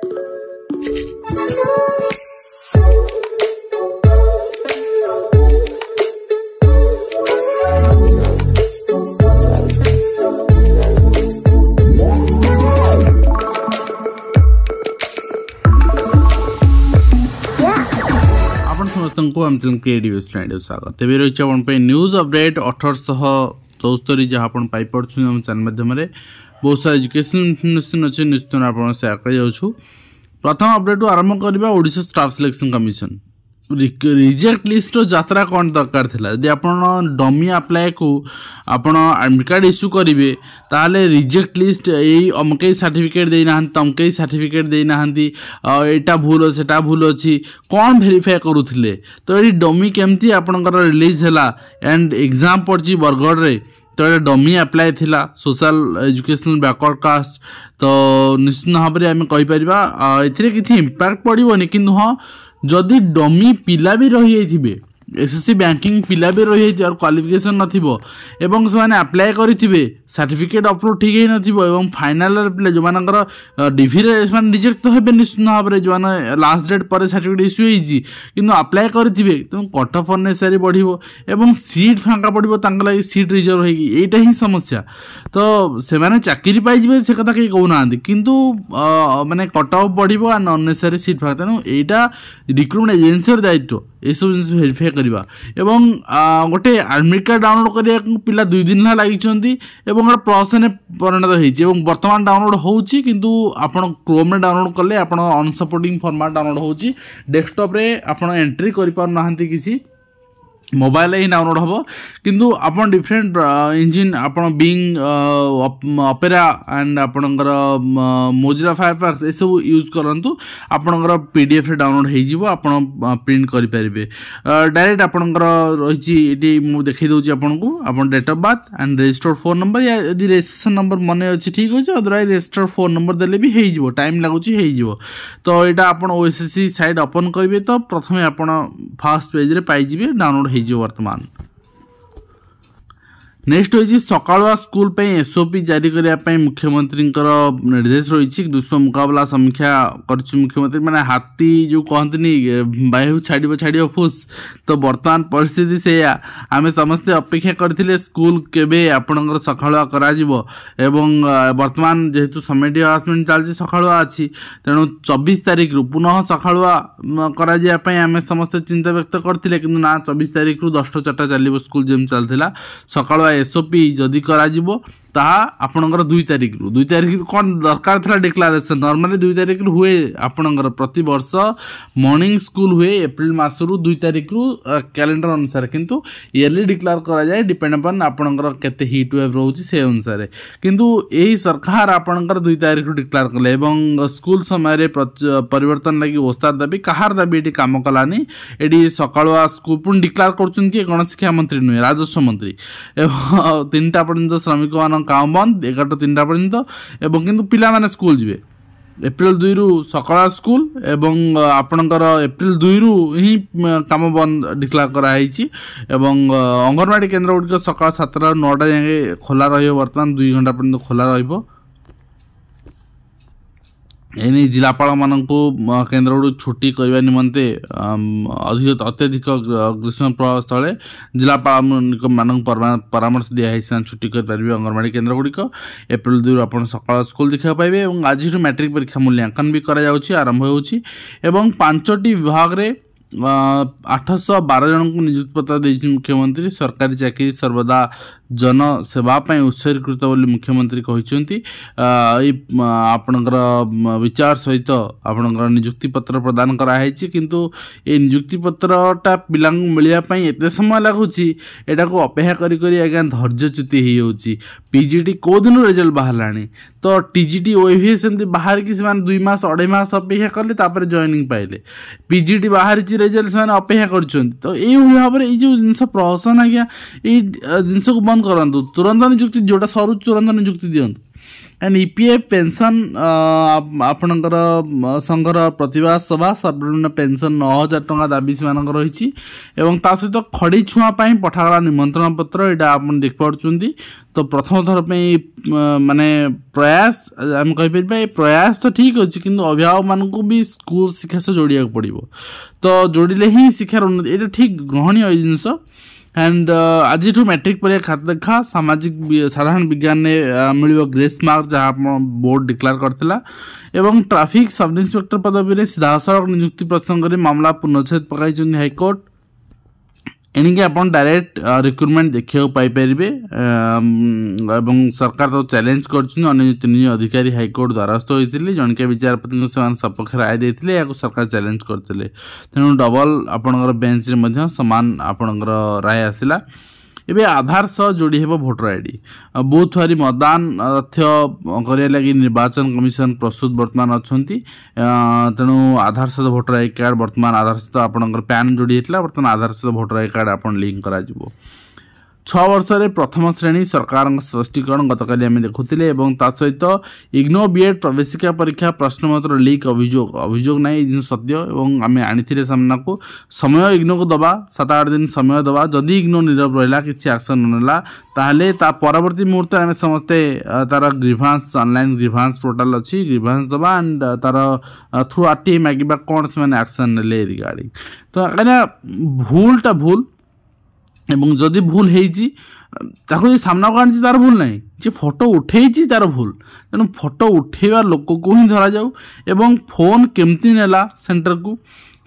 स्वागत तेज रही आप न्यूज अपडेट 1874 जहाँ आप चैनल माध्यम बहुत सारा एजुकेशनल इनफॉरमेशन अच्छे निश्चित आप सेयार कर प्रथम अपडेट आरंभ करवा Odisha staff selection commission reject list यात्रा कौन दरकार थिला यदि आप डमी अप्लाई को आपण एडमिट कार्ड इश्यू करेंगे ताहले रिजेक्ट लिस्ट यही अमकई सर्टिफिकेट देना तमकई सर्टिफिकेट देना एटा भूल सेटा भूल अच्छी कौन वेरीफाई करुले तो ये डमी केमती आपणकर रिलीज है एंड एग्जाम पड़ी बरगढ़ रे तो ये डमी अप्लाई थिला सोशल एजुकेशनल बैकवर्ड कास्ट तो निश्चित भाव में आम कहीपर ए इम्पैक्ट पड़ोनी कि हाँ जदि डमी पिला भी रही जाइए एसएससी बैंकिंग पिला भी रही जाइए और क्वालिफिकेशन नथिबो एवं से माने अप्लाई करिथिबे सर्टिफिकेट अपलोड ठीक ही नथिबो एवं फाइनल पिला जो मानकर डिभी रे माने रिजेक्ट तो हेबे निश्चित भाव में जो माने लास्ट डेट पर सर्टिफिकेट इश्यू होईची किंतु अप्लाई करिथिबे तो कट ऑफ अननेसेसरी बढ़िबो एवं सीट फांका पड़िबो तांका लागि सीट रिजर्व होई एटा ही समस्या तो से माने चाकरी पाई जिवे से कथा के कहू नांदी किंतु माने कट ऑफ बढ़िबो एंड अननेसेसरी सीट फांका तेनु एटा रिक्रुटमेंट एजेंसी र दायित्व ये सब जिन वेरीफाई करवा एवं गोटे एडमिट कार्ड डाउनलोड करने पिला 2 दिन लगी गोटे प्रोसेस परिणत होती बर्तमान डाउनलोड होची किंतु आपण क्रोम में डाउनलोड कले आपण अनसपोर्टिंग फॉर्मेट डाउनलोड होची डेस्कटॉप रे आपण एंट्री करि पार नहांती किसी मोबाइल ही डाउनलोड हम किंतु आपन डिफरेंट इंजिन आपन बिंग ऑपेरा एंड आपणकर मोजिला फायरफॉक्स ये सब यूज करंतु आपणकर पीडीएफ रे डाउनलोड हो जिवो आपन प्रिंट करि परिबे डायरेक्ट आपणकर रहिछि एटी मु देखै दोछि आपनको आपन date of birth and registered phone number या यदि रजिस्ट्रेशन नंबर मने अछि ठीक होछि अदरवाइज रजिस्टर्ड फोन नंबर देले भी हो जिवो टाइम लागुछि हो जिवो तो एटा आपन ओएसएससी साइट ओपन करिवे तो प्रथमे आपन फर्स्ट पेज रे पाइ जिवे डाउनलोड वर्तमान नेक्स्ट होइछि सकाळुआ स्कूल पे एसओपी जारी करने मुख्यमंत्री निर्देश रही दुष्म मुकाबला समीक्षा कर मुख्यमंत्री माने हाथी जो कहते बायु छाड़ फुस तो बर्तमान परिस्थिति से आम समस्ते अपेक्षा करथिले स्कूल केबे आपणकर सकाळुआ करा जिवो एवं बर्तमान जेहेतु समेटिव हारासमेंट चलछि सकाळुआ अछि तेणु 24 तारिख रु पुनः सकाळुआ करा जिया पई आम समस्ते चिंता व्यक्त करथिले किंतु ना 24 तारिख रु 10 4 चलिबो स्कूल जेम चलथिला सकाळुआ एसओपी जदि कराजिबो ताहा आपणकर 2 तारिख कौन दरकार था डिक्लेरेशन नॉर्मली 2 तारिख हुए आपणकर प्रति वर्ष मॉर्निंग स्कूल हुए एप्रिल मासरू 2 तारिख कैलेंडर अनुसार किंतु इयरली डिक्लेयर करा जाए डिपेंड अपन आपणकर केते हीट वेव रहउची से अनुसार किंतु एही सरकार आपणकर 2 तारिख डिक्लेयर कले एवं स्कूल समय रे परिवर्तन लगी ओस्ताद दाबी कहार दाबी एटी काम कलानी एटी सकाळुआ स्कूल पुन डिक्लेयर करछन कि गणशिक्षा मंत्री नुहे राजस्व मंत्री एवं 3टा पर्यंत श्रमिक काम बंद 11 3टा पर्यंत एवं किंतु पिला माने स्कूल जिवे एप्रिल 2 रु सकाळ स्कूल एवं आपणकर एप्रिल 2 रु ही काम बंद डिक्लेयर करा हिची एवं अंगनवाड़ी केन्द्र गुड़िक सकाळ 7 रु 9टा जाके खोला रहिबो वर्तमान 2 घंटा पर्यंत खोला रहिबो एने जिलापाल मानक केन्द्र गुड़ छुट्टी करने निमंते अधिक अत्यधिक ग्रीष्म प्रभाव स्थल जिलापाल मान परामर्श दिखाई छुट्टी करेंगे अंगनवाड़ी केन्द्र गुड़िक एप्रिल 2 आप सकाळ स्कूल देखा पाइबे और आज मैट्रिक परीक्षा मूल्यांकन भी आरंभ होउछि एवं 5टी विभाग रे 812 जन को नियुक्ति पत्र देछि मुख्यमंत्री सरकारी चाकरी सर्वदा जन सेवा उत्सर्गीकृत बोली मुख्यमंत्री कहते आपणकर विचार सहित आपणकर नियुक्ति पत्र प्रदान कराई किंतु ए नियुक्ति पत्रटा पिला मिलवाई एत समय लगुच एटा को अपेक्षा करी आज्ञा धैर्यच्युति होउछि पीजीटी को दिन रिजल्ट बाहर तो टीजीटी ओएवीएस एमती बाहर कि 2 मास 2.5 मास अपेक्षा कले तापर जॉइनिंग पाइले पीजीटी बाहर रिजल्ट से अपेक्षा कर तो ये भाव में जो जिनस प्रहसन आज्ञा ये जिनस को बंद करंतु तुरंत नियुक्ति जोटा सरू तुरंत नियुक्ति दियंतु एंड ईपीएफ पेंशन आपणकर संघर प्रतिवाद सभा सर्वनिम्न पेंशन 9,000 टंका दाबी से रही सहित खड़ी छुआ पठागला निमंत्रण पत्र यहाँ आप देख पार्टी। तो प्रथम थर माने प्रयास आम कहीपर प्रयास तो ठीक अच्छे कि अभिभावक मान भी स्कूल शिक्षा से जोड़ा पड़ो। तो जोड़े ही शिक्षार उन्नति ये ठीक ग्रहणीय जिनस। एंड आज मैट्रिक परीक्षा खात देखा सामाजिक साधारण विज्ञान में मिल ग्रेस मार्क जहाँ बोर्ड डिक्लेयर करथिला एवं ट्रैफिक सब इन्स्पेक्टर पदवी में सीधासख नियुक्ति प्रसंग में मामला पुनच्छेद पकाई हाईकोर्ट। एणिके आप डायरेक्ट रिक्रुटमेंट देखा पाइपर सरकार तो चैलेंज कर 3 अधिकारी हाईकोर्ट द्वारस्थ होते जनिका विचारपति सपक्ष राय देते या सरकार चैलेंज करते तेणु डबल आपणकर बेंच सामान आपणकर राय आसला। एबे आधार सह जोड़ी हेबो भोटर आईडी बूथ वारी मतदान तथ्य करिया लगी निर्वाचन कमिशन प्रस्तुत वर्तमान अछंती। तेणु आधार सह भोटर आई कार्ड वर्तमान आधार सह आपणकर पैन जोड़ी हेतला वर्तमान आधार सह भोटर आई कार्ड आपण लिंक करा जिवो। 6 वर्ष रे प्रथम श्रेणी सरकार स्पष्टीकरण गतकाली आम देखुले सहित इग्नो बीएड प्रवेशिका परीक्षा प्रश्नपत्र लीक अभियोग ना जिन सत्य और आम आनी सामना को समय इग्नो को दबा 7-8 दिन समय दबा जदि इग्नो नीरव रहा किसी एक्शन ननेला ताहले ता परवर्ती मुहूर्त आम समस्ते तार ग्रीभांस ऑनलाइन ग्रीभांस पोर्टाल अच्छी ग्रीभांस दबा एंड तार थ्रू आरटीआई मागिबा कौन से एक्शन ने रिगार्डिंग। तो भूलटा भूल एवं जदि भूल हो सामना को आनी तार भूल नहीं जे फोटो उठे तार भूल तेणु फोटो उठेवा लोक को ही धरा जाऊ एवं फोन केमती नेला सेंटर को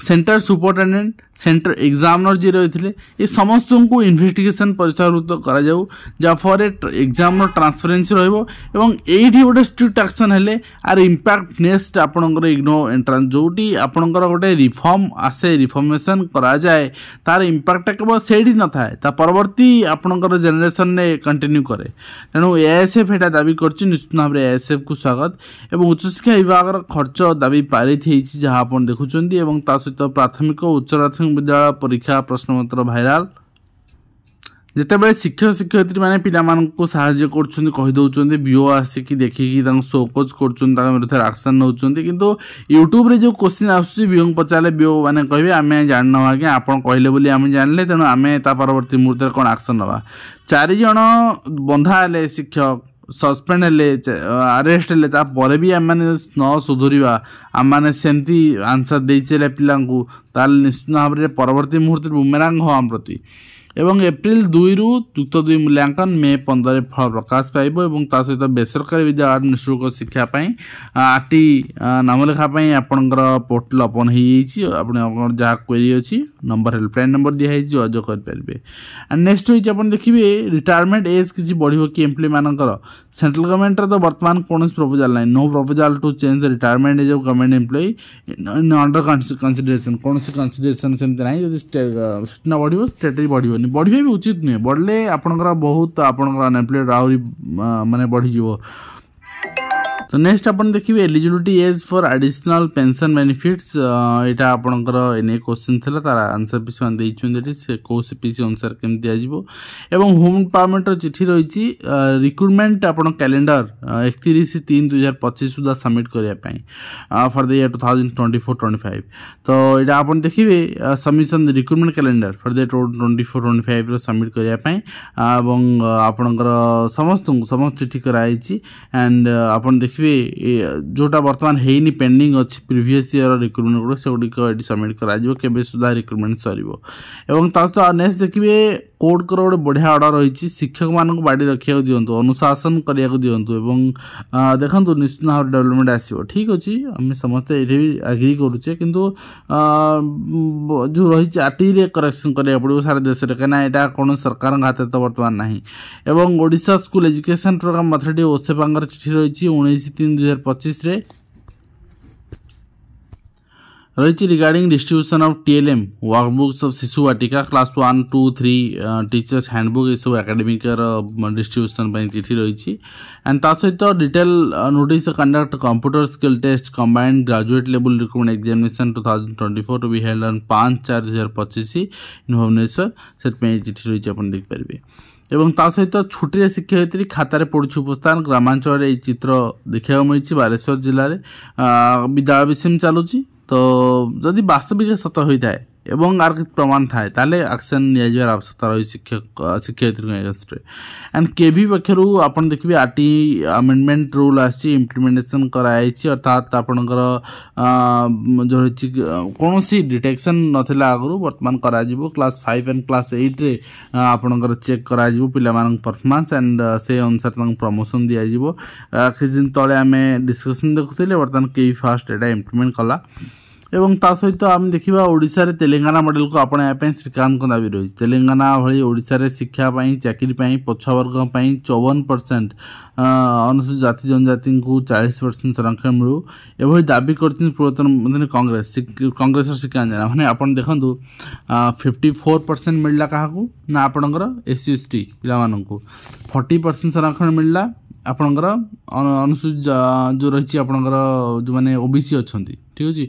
सेंटर सुपरिटेडेंट सेंटर एग्जामिनर जी रही ये समस्त को इन्वेस्टिगेशन परिचालित करा जाऊ जहाँफल एग्जाम ट्रांसपेरेन्सी रही गोटे स्ट्रिक्ट एक्शन हेले आर इम्पैक्ट नेक्स्ट आपणकर इग्नो एंट्रांस जोटी आपणकर गोटे रिफॉर्म आसे रिफॉर्मेशन करा जाए तार इम्पैक्ट केवल से न थाए ता परवर्ती आपणकर जेनेरेशन ने कंटिन्यू करे। तेणु एएसएफ एटा दाबी कर निश्चित भाव में एएसएफ को स्वागत एवं उच्चशिक्षा विभाग खर्च दाबी पारित होती जहाँ आप देखुं सहित प्राथमिक और उच्च प्राथमिक विद्यालय परीक्षा प्रश्नपत्र भाइराल जितेबाला शिक्षक शिक्षयित्री मैंने पिला साहाय्य कर बीओ आसिक देखिकी शोकोज कर एक्शन नौ किंतु यूट्यूब रे जो क्वेश्चन आसूँ बीओ पचारे बीओ मैंने कहे आम जान आज्ञा आप कहले बोली आम जानले तेणु आम परवर्ती मुहूर्त कौन एक्शन नवा 4 जन बंधा हेले शिक्षक सस्पेंड हेले अरेस्ट हेले तापर भी आम न सुधुरिबा आम मैंने सेमती आंसर दे चले पिला निश्चित भाव में परवर्ती मुहूर्त बुमेरांग हो आम प्रति एवं एप्रिल 2 रु युक्त 2 मूल्यांकन मे 15 फल प्रकाश पाइब और सहित बेसरकारी विद्यालय निःशुल्क शिक्षापी आरटी नामलेखापी आपणकर पोर्टाल ओपन हो जहाँ क्वेरी अच्छी नंबर हेल्पलाइन नंबर दिखाई जोगाजोग करेंगे। एंड नेक्स्ट होती आप देखिए रिटायरमेंट एज किसी बढ़ो कि एम्प्लॉय मानकर सेंट्रल गवर्नमेंट तो वर्तमान कौन प्रपोजाल ना no proposal to change the retirement age of government employee under consideration कौन कंसिडरेशन सेमती ना जब स्टेट न बढ़ो स्टेट बढ़ बढ़िया भी उचित नुहे बढ़ले आपणकर बहुत आपणकर अनएम्प्लॉयड आहरी माने बढ़ी तो नेक्स्ट अपन देखिए eligibility age for additional pension benefits यहाँ आपणकर एने क्वेश्चन था तार आंसर भी से कौ सीपीसी अनुसार केम दिज्व एवं होम एम्पावरमेंट चिठी रही रिक्रुटमेंट आप कैलेंडर 31/3/2025 सुधा सबमिट करने फॉर द ईयर 2024-25 तो यहाँ आप देखिए submission recruitment calendar for the 24-25 submit करने आपणकर समस्त चिठी कराई एंड आप देखिए जोटा वर्तमान है पेंडिंग अच्छी प्रीवियस ईयर रिक्रुटमेंट गुड़ से गुड़िक सबमिट कर सुधा रिक्रुटमेंट सर नेक्स्ट देखिए कोर्ट कर गोटे बढ़िया ऑर्डर रही शिक्षक मान बाड़ी रखा दिंतु अनुशासन करने दिंतु देखो निश्चित भाव डेवलपमेंट आसो ठीक अच्छे आम समस्ते ये भी एग्री करुचे किंतु जो रही आरटीआई करेक्शन करा पड़ो सारा देश में कहीं यहाँ कौन सरकार हाथ तो बर्तमान ना एवं Odisha school education program authority ओसेपांगर चिठी रही 19/3/2025 रही regarding distribution of TLM workbooks of शिशु वाटिका क्लास 1, 2, 3 टीचर्स हैंडबुक ये सब एकेडमिक डिस्ट्रीब्यूशन चिठी रही एंड सहित detail notice conduct computer skill test combined graduate level recruitment examination 2024 to be held on 5/4/2025 in Bhubaneswar से चिठी रही आप देखिपारे। এবং ତା ସହିତ ଛୁଟିରେ ଶିକ୍ଷୟିତ୍ରୀ ଖାତାରେ ପଡ଼ୁଛି ଉପସ୍ଥାନ ଗ୍ରାମାଞ୍ଚଳରେ ଏଇ ଚିତ୍ର ଦେଖିବାକୁ ମିଳିଛି ବାଲେଶ୍ୱର ଜିଲ୍ଲାରେ ବିଦ୍ୟାଳୟ ବି ସେମିତି ଚାଲୁଛି। ତ ଯଦି ବାସ୍ତବିକ ସତ ହୋଇଥାଏ ଏବଂ ଆର କିଛି ପ୍ରମାଣ ଥାଏ ତାହେଲେ ଆକ୍ସନ୍ ନିଆଯିବାର ଆବଶ୍ୟକତା ରହିଛି ଶିକ୍ଷୟିତ୍ରୀଙ୍କ ଏଗେନ୍ଷ୍ଟରେ। ଆଣ୍ଡ କେଭି ପକ୍ଷରୁ ଆପଣ ଦେଖିବେ ଆର୍ଟି ଆମେଣ୍ଡମେଣ୍ଟ ରୁଲ୍ ଆସିଛି ଇମ୍ପ୍ଲିମେଣ୍ଟେସନ୍ କରାଯାଇଛି ଅର୍ଥାତ୍ ଆପଣଙ୍କର ଯେଉଁ ରହିଛି କୌଣସି ଡିଟେକ୍ସନ୍ ନଥିଲା ଆଗରୁ ବର୍ତ୍ତମାନ କରାଯିବ କ୍ଲାସ୍ 5 ଆଣ୍ଡ କ୍ଲାସ୍ 8ରେ ଆପଣଙ୍କର ଚେକ୍ କରାଯିବ ପିଲାମାନଙ୍କ ପରଫର୍ମାନ୍ସ ଆଣ୍ଡ ସେ ଅନୁସାରେ ତାଙ୍କୁ ପ୍ରମୋସନ୍ ଦିଆଯିବ। କିଛି ଦିନ ତଳେ ଆମେ ଡିସ୍କସନ୍ ଦେଖୁଥିଲେ ବର୍ତ୍ତମାନ କେଭି ଫାଷ୍ଟ ଏଇଟା ଇମ୍ପ୍ଲିମେଣ୍ଟ କଲା। এবং ତା ସହିତ ଆମେ ଦେଖିବା ଓଡ଼ିଶାରେ ତେଲେଙ୍ଗାନା ମଡେଲକୁ ଆପଣାଇବା ପାଇଁ ଶ୍ରୀକାନ୍ତଙ୍କ ଦାବି ରହିଛି। ତେଲେଙ୍ଗାନା ଭଳି ଓଡ଼ିଶାରେ ଶିକ୍ଷା ପାଇଁ ଚାକିରି ପାଇଁ ପଛୁଆବର୍ଗ ପାଇଁ 54% ଅନୁସୂଚିତ ଜାତି ଜନଜାତିଙ୍କୁ 40% ସଂରକ୍ଷଣ ମିଳୁ ଏଭଳି ଦାବି କରିଛନ୍ତି ପୂର୍ବତନ କଂଗ୍ରେସର ଶ୍ରୀକାନ୍ତ ଜେନା। ମାନେ ଆପଣ ଦେଖନ୍ତୁ 54% ମିଳିଲା କାହାକୁ ନା ଆପଣଙ୍କର SC/ST ପିଲାମାନଙ୍କୁ, 40% ସଂରକ୍ଷଣ ମିଳିଲା ଆପଣଙ୍କର ଅନୁସୂଚିତ ଯେଉଁ ରହିଛି ଆପଣଙ୍କର ଯେଉଁମାନେ OBC ଅଛନ୍ତି, ଠିକ୍ ଅଛି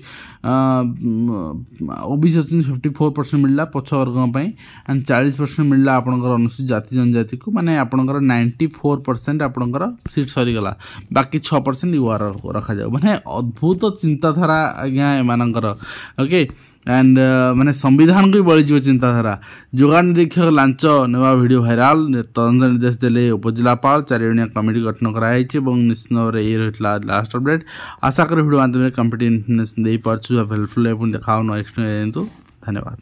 OBC ଅଛନ୍ତି 54% ମିଳିଲା ପଛୁଆବର୍ଗଙ୍କ ପାଇଁ ଆଣ୍ଡ 40% ମିଳିଲା ଆପଣଙ୍କର ଅନୁସୂଚିତ ଜାତି ଜନଜାତିକୁ। ମାନେ ଆପଣଙ୍କର 94% ଆପଣଙ୍କର ସିଟ୍ ସରିଗଲା, ବାକି 6% ୟୁଆର ରଖାଯାଉ। ମାନେ ଅଦ୍ଭୁତ ଚିନ୍ତାଧାରା ଆଜ୍ଞା ଏମାନଙ୍କର। ଓକେ ଆଣ୍ଡ ମାନେ ସଂବିଧାନକୁ ବି ବଳିଯିବ ଚିନ୍ତାଧାରା। ଯୋଗାଣ ନିରୀକ୍ଷକ ଲାଞ୍ଚ ନେବା ଭିଡ଼ିଓ ଭାଇରାଲ, ତଦନ୍ତ ନିର୍ଦ୍ଦେଶ ଦେଲେ ଉପଜିଲ୍ଲାପାଳ, 4 ଜଣିଆ କମିଟି ଗଠନ କରାଯାଇଛି ଏବଂ ନିଶ୍ଚିତ ଭାବରେ ଇଏ ରହିଥିଲା ଲାଷ୍ଟ ଅପଡେଟ୍। ଆଶା କরি ଭିଡ଼ିଓ ମାଧ୍ୟମରେ କମ୍ପ୍ଲିଟ୍ ଇନଫର୍ମେସନ୍ ଦେଇପାରୁଛୁ, ହେଲ୍ପଫୁଲ୍ ଏବଂ ଦେଖାଉ ନେକ୍ସଟ ଦିଅନ୍ତୁ। ଧନ୍ୟବାଦ।